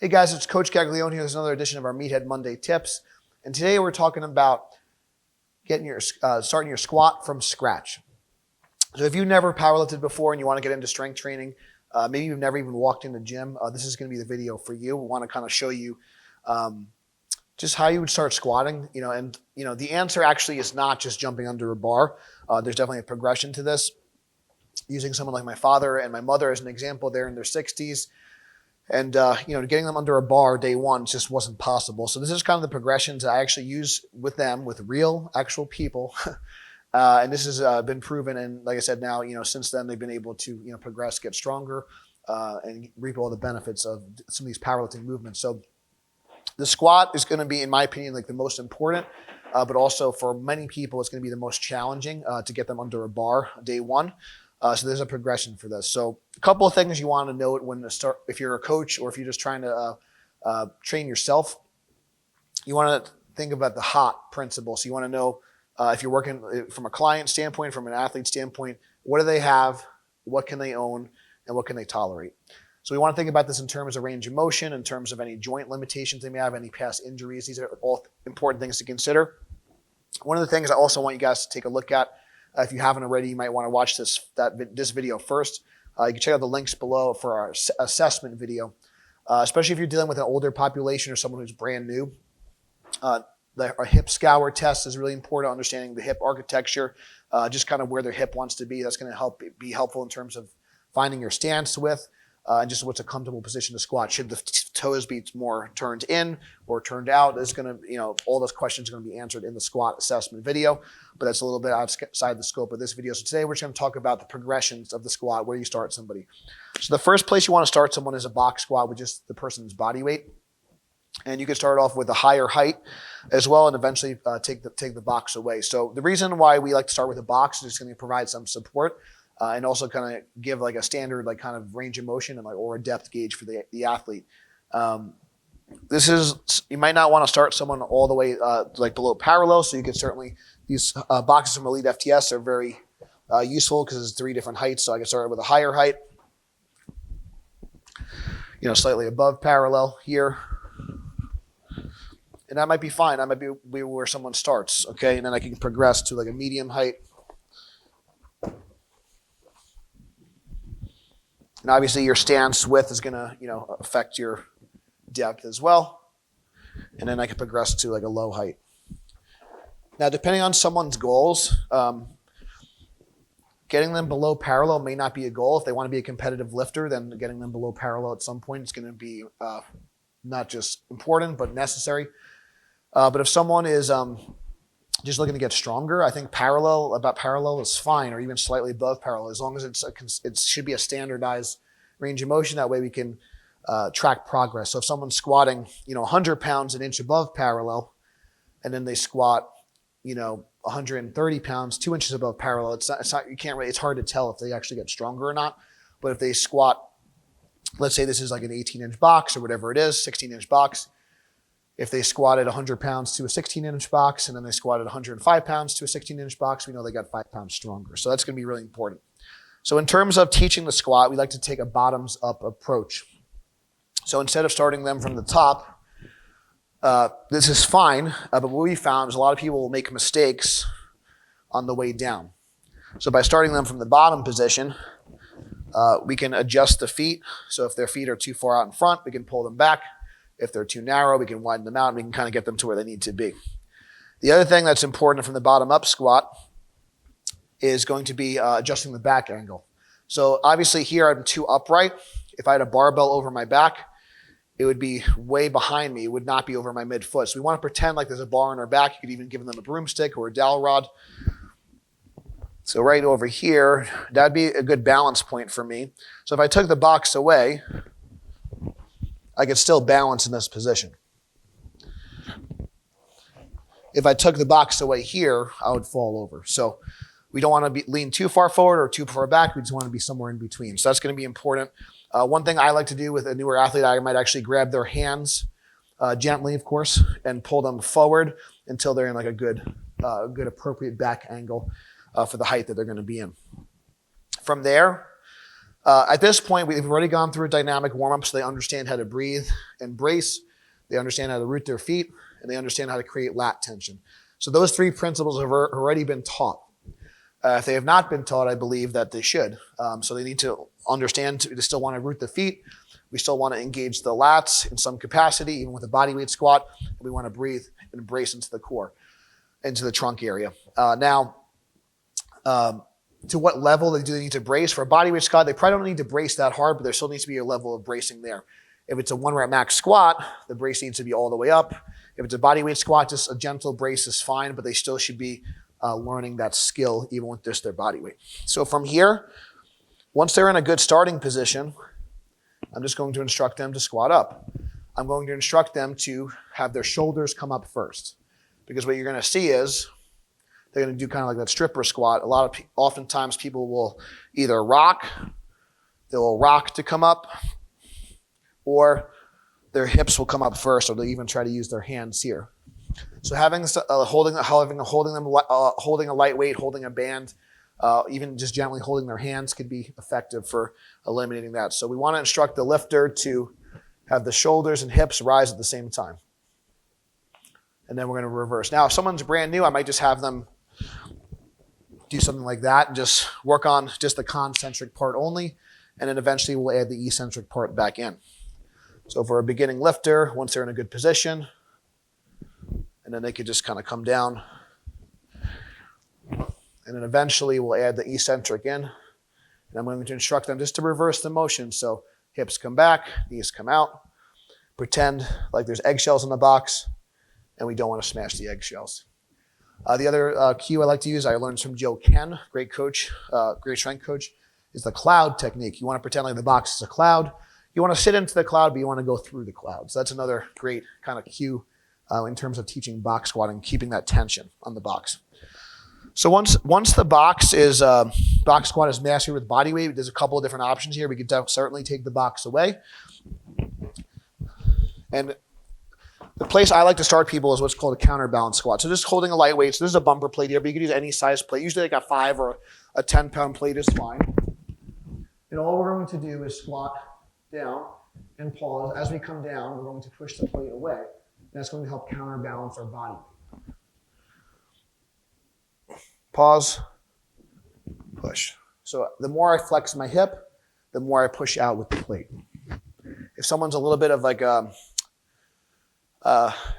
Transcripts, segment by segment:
Hey guys, it's Coach Gaglione here. There's another edition of our Meathead Monday Tips. And today we're talking about starting your squat from scratch. So if you've never powerlifted before and you want to get into strength training, maybe you've never even walked in the gym, this is going to be the video for you. We want to kind of show you just how you would start squatting. The answer actually is not just jumping under a bar. There's definitely a progression to this. Using someone like my father and my mother as an example, they're in their 60s. And, getting them under a bar day one just wasn't possible. So this is kind of the progressions I actually use with them, with real, actual people. And this has been proven. And like I said, now, since then they've been able to, progress, get stronger, and reap all the benefits of some of these powerlifting movements. So the squat is going to be, in my opinion, like the most important, but also for many people, it's going to be the most challenging to get them under a bar day one. So there's a progression for this. So a couple of things you want to note when to start, if you're a coach or if you're just trying to train yourself, you want to think about the HOT principle. So you want to know if you're working from a client standpoint, from an athlete standpoint, what do they have, what can they own, and what can they tolerate? So we want to think about this in terms of range of motion, in terms of any joint limitations they may have, any past injuries. These are all important things to consider. One of the things I also want you guys to take a look at, if you haven't already, you might want to watch this video first. You can check out the links below for our assessment video, especially if you're dealing with an older population or someone who's brand new. Our hip scour test is really important, understanding the hip architecture, just kind of where their hip wants to be. That's going to be helpful in terms of finding your stance width. And just what's a comfortable position to squat. Should the toes be more turned in or turned out? There's going to, all those questions are going to be answered in the squat assessment video, but that's a little bit outside the scope of this video. So today we're just going to talk about the progressions of the squat, where you start somebody. So the first place you want to start someone is a box squat with just the person's body weight. And you can start off with a higher height as well, and eventually take the box away. So the reason why we like to start with a box is it's going to provide some support. And also kind of give like a standard like kind of range of motion and or a depth gauge for the athlete. You might not want to start someone all the way like below parallel. So you could certainly, these boxes from Elite FTS are very useful because it's 3 different heights. So I can start with a higher height, slightly above parallel here. And that might be fine. That might be where someone starts. Okay. And then I can progress to like a medium height. And obviously your stance width is going to, affect your depth as well. And then I can progress to like a low height. Now, depending on someone's goals, getting them below parallel may not be a goal. If they want to be a competitive lifter, then getting them below parallel at some point is going to be not just important, but necessary. But if someone is just looking to get stronger, I think parallel is fine, or even slightly above parallel, as long as it should be a standardized range of motion. That way we can track progress. So if someone's squatting, 100 pounds an inch above parallel, and then they squat, 130 pounds, 2 inches above parallel, it's hard to tell if they actually get stronger or not. But if they squat, let's say this is like an 18-inch box or whatever it is, 16-inch box. If they squatted 100 pounds to a 16-inch box, and then they squatted 105 pounds to a 16-inch box, we know they got 5 pounds stronger. So that's going to be really important. So in terms of teaching the squat, we like to take a bottoms-up approach. So instead of starting them from the top, this is fine, but what we found is a lot of people will make mistakes on the way down. So by starting them from the bottom position, we can adjust the feet. So if their feet are too far out in front, we can pull them back. If they're too narrow, we can widen them out and we can kind of get them to where they need to be. The other thing that's important from the bottom-up squat is going to be adjusting the back angle. So obviously here I'm too upright. If I had a barbell over my back, it would be way behind me. It would not be over my midfoot. So we want to pretend like there's a bar on our back. You could even give them a broomstick or a dowel rod. So right over here, that'd be a good balance point for me. So if I took the box away, I could still balance in this position. If I took the box away here, I would fall over. So we don't want to lean too far forward or too far back. We just want to be somewhere in between. So that's going to be important. One thing I like to do with a newer athlete, I might actually grab their hands gently, of course, and pull them forward until they're in like a good appropriate back angle for the height that they're going to be in. From there, At this point, we've already gone through a dynamic warm-up, so they understand how to breathe and brace. They understand how to root their feet, and they understand how to create lat tension. So those 3 principles have already been taught. If they have not been taught, I believe that they should. So they need to understand, they still want to root the feet. We still want to engage the lats in some capacity, even with a bodyweight squat. We want to breathe and brace into the core, into the trunk area. To what level do they need to brace? For a bodyweight squat, they probably don't need to brace that hard, but there still needs to be a level of bracing there. If it's a 1 rep max squat, the brace needs to be all the way up. If it's a bodyweight squat, just a gentle brace is fine, but they still should be learning that skill even with just their body weight. So from here, once they're in a good starting position, I'm just going to instruct them to squat up. I'm going to instruct them to have their shoulders come up first, because what you're going to see is they're going to do kind of like that stripper squat. Oftentimes people will either rock, they'll rock to come up, or their hips will come up first, or they'll even try to use their hands here. So holding a lightweight, holding a band, even just gently holding their hands could be effective for eliminating that. So we want to instruct the lifter to have the shoulders and hips rise at the same time. And then we're going to reverse. Now, if someone's brand new, I might just have them do something like that and just work on just the concentric part only, and then eventually we'll add the eccentric part back in. So for a beginning lifter, once they're in a good position, and then they could just kind of come down, and then eventually we'll add the eccentric in, and I'm going to instruct them just to reverse the motion. So hips come back, knees come out, pretend like there's eggshells in the box, and we don't want to smash the eggshells. The other cue I like to use, I learned from Joe Ken, great coach, great strength coach, is the cloud technique. You want to pretend like the box is a cloud. You want to sit into the cloud, but you want to go through the cloud. So that's another great kind of cue in terms of teaching box squatting, keeping that tension on the box. So once the box squat is mastered with body weight, there's a couple of different options here. We could certainly take the box away. And the place I like to start people is what's called a counterbalance squat. So just holding a lightweight. So this is a bumper plate here, but you can use any size plate. Usually like a 5 or a 10-pound plate is fine. And all we're going to do is squat down and pause. As we come down, we're going to push the plate away. And that's going to help counterbalance our body. Pause, push. So the more I flex my hip, the more I push out with the plate. If someone's a little bit of like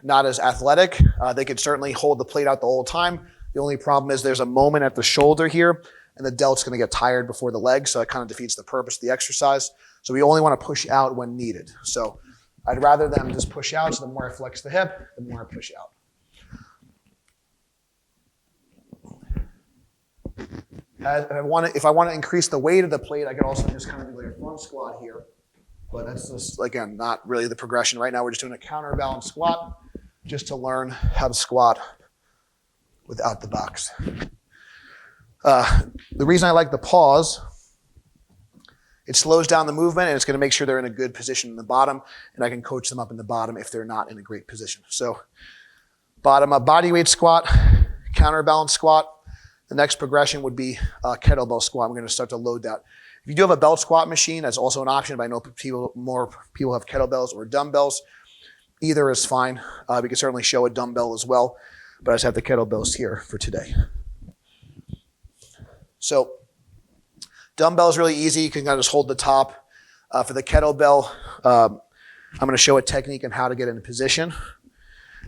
not as athletic, they could certainly hold the plate out the whole time. The only problem is there's a moment at the shoulder here, and the delt's going to get tired before the leg, so it kind of defeats the purpose of the exercise. So we only want to push out when needed. So I'd rather them just push out, so the more I flex the hip, the more I push out. If I want to increase the weight of the plate, I could also just kind of do like a front squat here. But that's just, again, not really the progression. Right now we're just doing a counterbalance squat just to learn how to squat without the box. The reason I like the pause, it slows down the movement and it's going to make sure they're in a good position in the bottom, and I can coach them up in the bottom if they're not in a great position. So bottom up body weight squat, counterbalance squat. The next progression would be kettlebell squat. I'm going to start to load that. If you do have a belt squat machine, that's also an option, but I know more people have kettlebells or dumbbells. Either is fine. We can certainly show a dumbbell as well, but I just have the kettlebells here for today. So dumbbell is really easy. You can kind of just hold the top. For the kettlebell, I'm going to show a technique on how to get in position.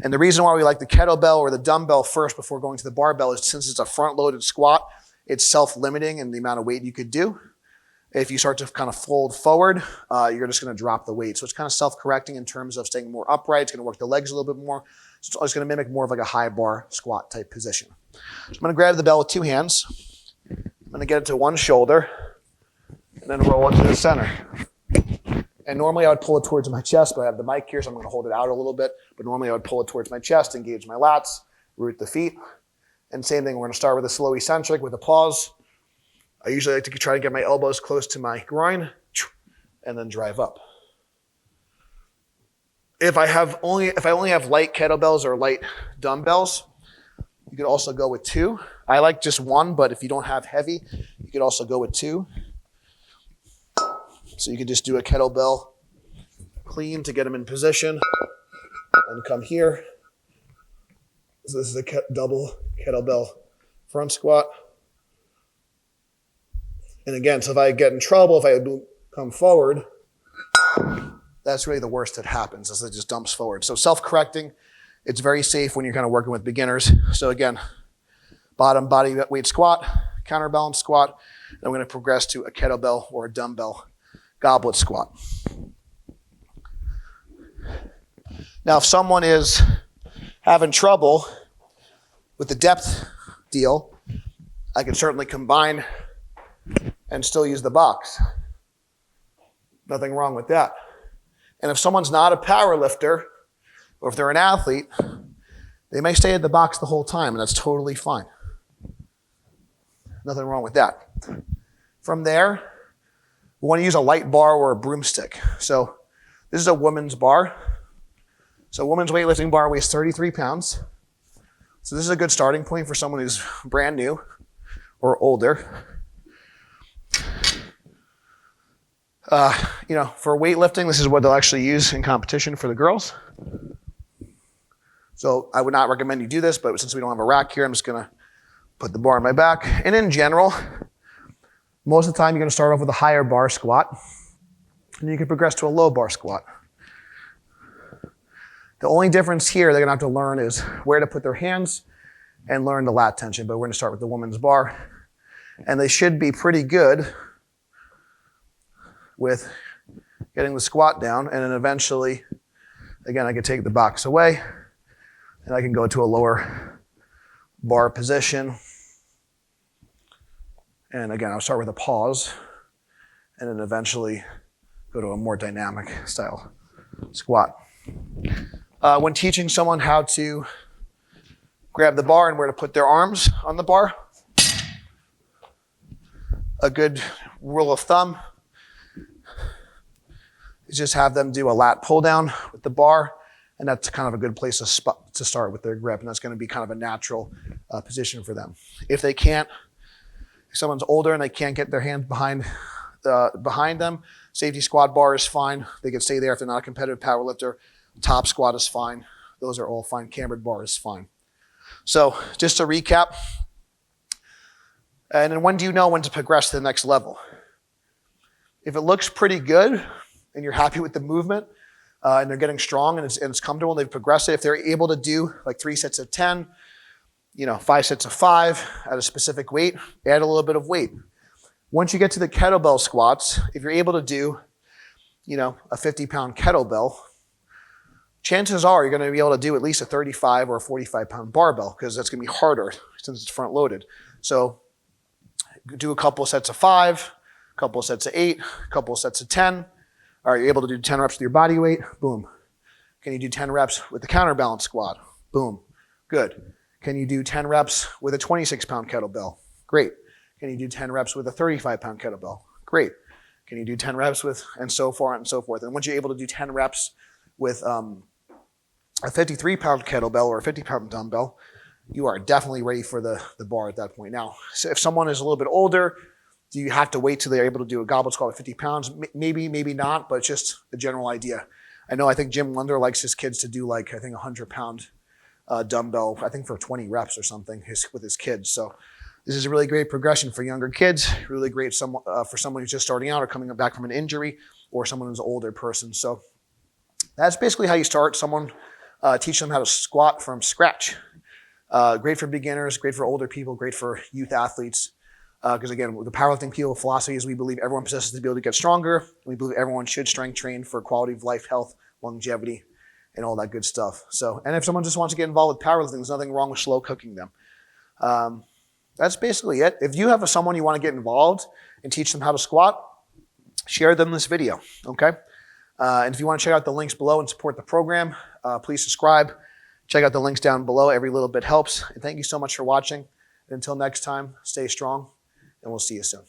And the reason why we like the kettlebell or the dumbbell first before going to the barbell is since it's a front-loaded squat, it's self-limiting in the amount of weight you could do. If you start to kind of fold forward, you're just going to drop the weight. So it's kind of self-correcting in terms of staying more upright. It's going to work the legs a little bit more. So it's going to mimic more of like a high bar squat type position. So I'm going to grab the bell with 2 hands. I'm going to get it to one shoulder and then roll it to the center. And normally I would pull it towards my chest, but I have the mic here, so I'm going to hold it out a little bit. But normally I would pull it towards my chest, engage my lats, root the feet. And same thing, we're going to start with a slow eccentric with a pause. I usually like to try to get my elbows close to my groin and then drive up. If I only have light kettlebells or light dumbbells, you could also go with 2. I like just 1, but if you don't have heavy, you could also go with 2. So you can just do a kettlebell clean to get them in position and come here. So this is a double kettlebell front squat. And again, so if I get in trouble, if I come forward, that's really the worst that happens, is it just dumps forward. So self-correcting, it's very safe when you're kind of working with beginners. So again, bottom body weight squat, counterbalance squat, and I'm going to progress to a kettlebell or a dumbbell goblet squat. Now, if someone is having trouble with the depth deal, I can certainly combine and still use the box. Nothing wrong with that. And if someone's not a power lifter, or if they're an athlete, they may stay at the box the whole time, and that's totally fine. Nothing wrong with that. From there, we want to use a light bar or a broomstick. So this is a woman's bar. So a woman's weightlifting bar weighs 33 pounds. So this is a good starting point for someone who's brand new or older. For weightlifting, this is what they'll actually use in competition for the girls. So I would not recommend you do this, but since we don't have a rack here, I'm just going to put the bar on my back. And in general, most of the time, you're going to start off with a higher bar squat, and you can progress to a low bar squat. The only difference here they're going to have to learn is where to put their hands and learn the lat tension. But we're going to start with the woman's bar. And they should be pretty good with getting the squat down. And then eventually, again, I can take the box away and I can go to a lower bar position. And again, I'll start with a pause and then eventually go to a more dynamic style squat. When teaching someone how to grab the bar and where to put their arms on the bar, a good rule of thumb is just have them do a lat pull down with the bar, and that's kind of a good place to start with their grip, and that's going to be kind of a natural position for them. If they can't, if someone's older and they can't get their hands behind them, safety squat bar is fine. They can stay there if they're not a competitive power lifter. Top squat is fine. Those are all fine. Cambered bar is fine. So just to recap, and then when do you know when to progress to the next level? If it looks pretty good and you're happy with the movement and they're getting strong and it's comfortable and they've progressed it, if they're able to do like 3 sets of 10, 5 sets of 5 at a specific weight, add a little bit of weight. Once you get to the kettlebell squats, if you're able to do, a 50-pound kettlebell, chances are you're going to be able to do at least a 35 or a 45-pound barbell because that's going to be harder since it's front loaded. So do a couple of sets of 5, a couple of sets of 8, a couple of sets of 10. All right, you're able to do 10 reps with your body weight. Boom. Can you do 10 reps with the counterbalance squat? Boom. Good. Can you do 10 reps with a 26-pound kettlebell? Great. Can you do 10 reps with a 35-pound kettlebell? Great. Can you do 10 reps with, and so far and so forth. And once you're able to do 10 reps with a 53-pound kettlebell or a 50-pound dumbbell, you are definitely ready for the bar at that point. Now, so if someone is a little bit older, do you have to wait till they're able to do a goblet squat with 50 pounds? Maybe, maybe not, but it's just a general idea. I think Jim Lunder likes his kids to do a 100-pound dumbbell, I think for 20 reps or something with his kids. So this is a really great progression for younger kids, really great for someone who's just starting out or coming back from an injury or someone who's an older person. So that's basically how you start. Someone teach them how to squat from scratch. Great for beginners, great for older people, great for youth athletes. Because again, the powerlifting people philosophy is we believe everyone possesses the ability to get stronger. We believe everyone should strength train for quality of life, health, longevity, and all that good stuff. So, and if someone just wants to get involved with powerlifting, there's nothing wrong with slow cooking them. That's basically it. If you have someone you want to get involved and teach them how to squat, share them this video, okay? And if you want to check out the links below and support the program, please subscribe. Check out the links down below. Every little bit helps. And thank you so much for watching. And until next time, stay strong, and we'll see you soon.